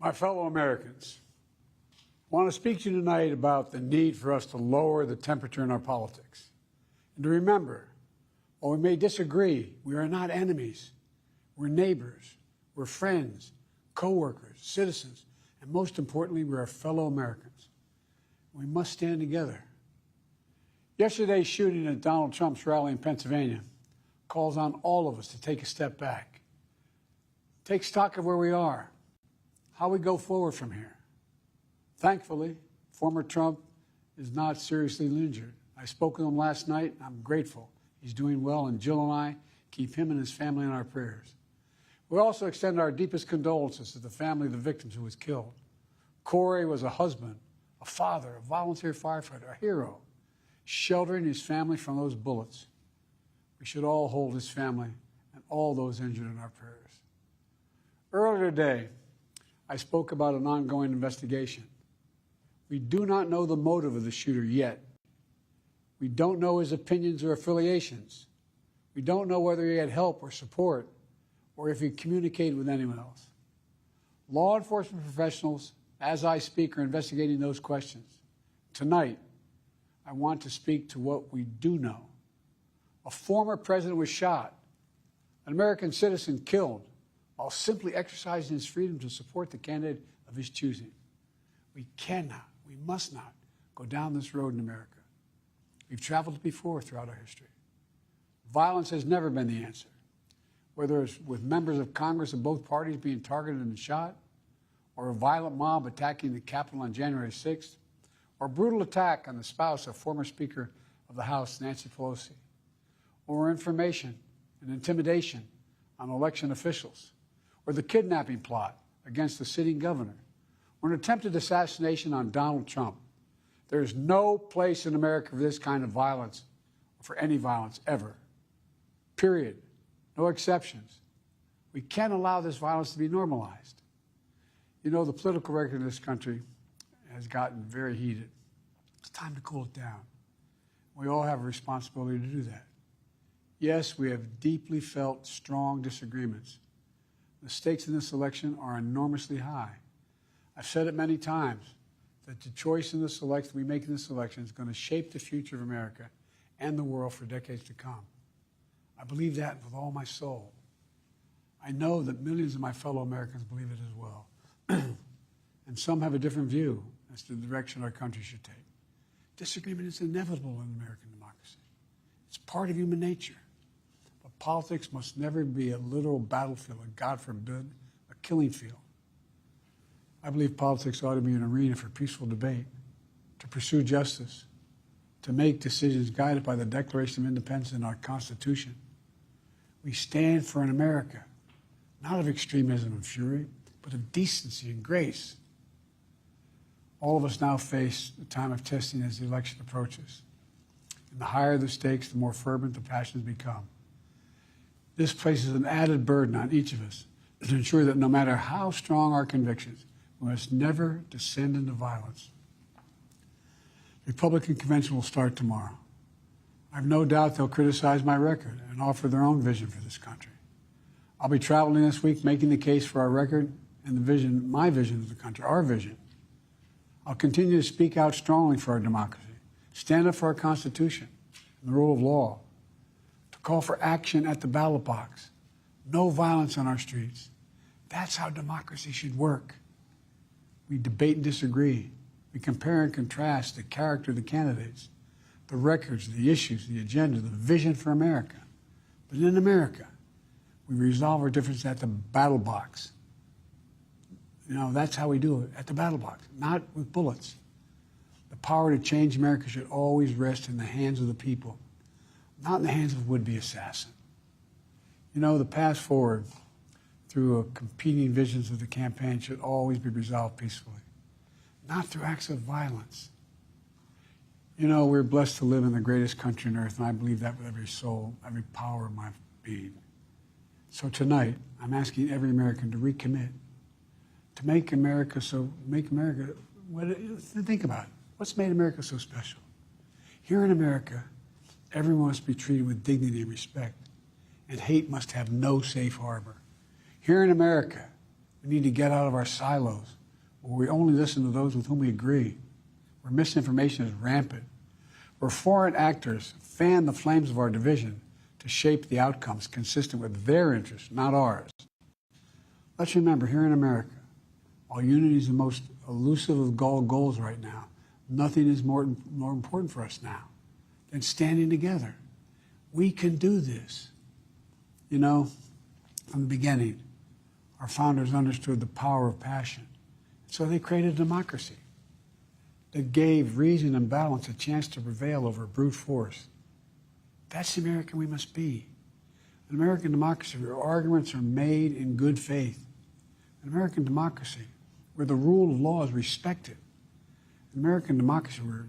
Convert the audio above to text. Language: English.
My fellow Americans, I want to speak to you tonight about the need for us to lower the temperature in our politics. And to remember, while we may disagree, we are not enemies. We're neighbors, we're friends, co-workers, citizens, and most importantly, we're our fellow Americans. We must stand together. Yesterday's shooting at Donald Trump's rally in Pennsylvania calls on all of us to take a step back, take stock of where we are, how we go forward from here. Thankfully, former Trump is not seriously injured. I spoke with him last night. I'm grateful. He's doing well, and Jill and I keep him and his family in our prayers. We also extend our deepest condolences to the family of the victims who was killed. Corey was a husband, a father, a volunteer firefighter, a hero, sheltering his family from those bullets. We should all hold his family and all those injured in our prayers. Earlier today, I spoke about an ongoing investigation. We do not know the motive of the shooter yet. We don't know his opinions or affiliations. We don't know whether he had help or support or if he communicated with anyone else. Law enforcement professionals, as I speak, are investigating those questions. Tonight, I want to speak to what we do know. A former president was shot, an American citizen killed, while simply exercising his freedom to support the candidate of his choosing. We cannot, we must not go down this road in America. We've traveled before throughout our history. Violence has never been the answer, whether it's with members of Congress of both parties being targeted and shot, or a violent mob attacking the Capitol on January 6th, or a brutal attack on the spouse of former Speaker of the House, Nancy Pelosi, or information and intimidation on election officials, or the kidnapping plot against the sitting governor, or an attempted assassination on Donald Trump. There is no place in America for this kind of violence, or for any violence ever. Period. No exceptions. We can't allow this violence to be normalized. You know, the political record in this country has gotten very heated. It's time to cool it down. We all have a responsibility to do that. Yes, we have deeply felt strong disagreements. The stakes in this election are enormously high. I've said it many times that the choice in this election we make in this election is going to shape the future of America and the world for decades to come. I believe that with all my soul. I know that millions of my fellow Americans believe it as well. And some have a different view as to the direction our country should take. Disagreement is inevitable in American democracy. It's part of human nature. But politics must never be a literal battlefield, or God forbid, a killing field. I believe politics ought to be an arena for peaceful debate, to pursue justice, to make decisions guided by the Declaration of Independence and our Constitution. We stand for an America, not of extremism and fury, but of decency and grace. All of us now face the time of testing as the election approaches. And the higher the stakes, the more fervent the passions become. This places an added burden on each of us to ensure that no matter how strong our convictions, we must never descend into violence. The Republican convention will start tomorrow. I have no doubt they'll criticize my record and offer their own vision for this country. I'll be traveling this week making the case for our record and the vision, my vision of the country, our vision. I'll continue to speak out strongly for our democracy, stand up for our Constitution and the rule of law, to call for action at the ballot box, no violence on our streets. That's how democracy should work. We debate and disagree. We compare and contrast the character of the candidates, the records, the issues, the agenda, the vision for America. But in America, we resolve our differences at the battle box. You know, that's how we do it, at the battle box, not with bullets. The power to change America should always rest in the hands of the people, not in the hands of a would-be assassin. You know, the path forward through competing visions of the campaign should always be resolved peacefully, not through acts of violence. You know, we're blessed to live in the greatest country on earth, and I believe that with every soul, every power of my being. So tonight, I'm asking every American to recommit, to think about it. What's made America so special? Here in America, everyone must be treated with dignity and respect, and hate must have no safe harbor. Here in America, We need to get out of our silos, where we only listen to those with whom we agree, where misinformation is rampant, where foreign actors fan the flames of our division to shape the outcomes consistent with their interests, not ours. Let's remember, here in America, while unity is the most elusive of goals right now, nothing is more important for us now than standing together. We can do this. You know, from the beginning, our founders understood the power of passion. So they created a democracy that gave reason and balance a chance to prevail over brute force. That's the American we must be. An American democracy where arguments are made in good faith. An American democracy where the rule of law is respected. An American democracy where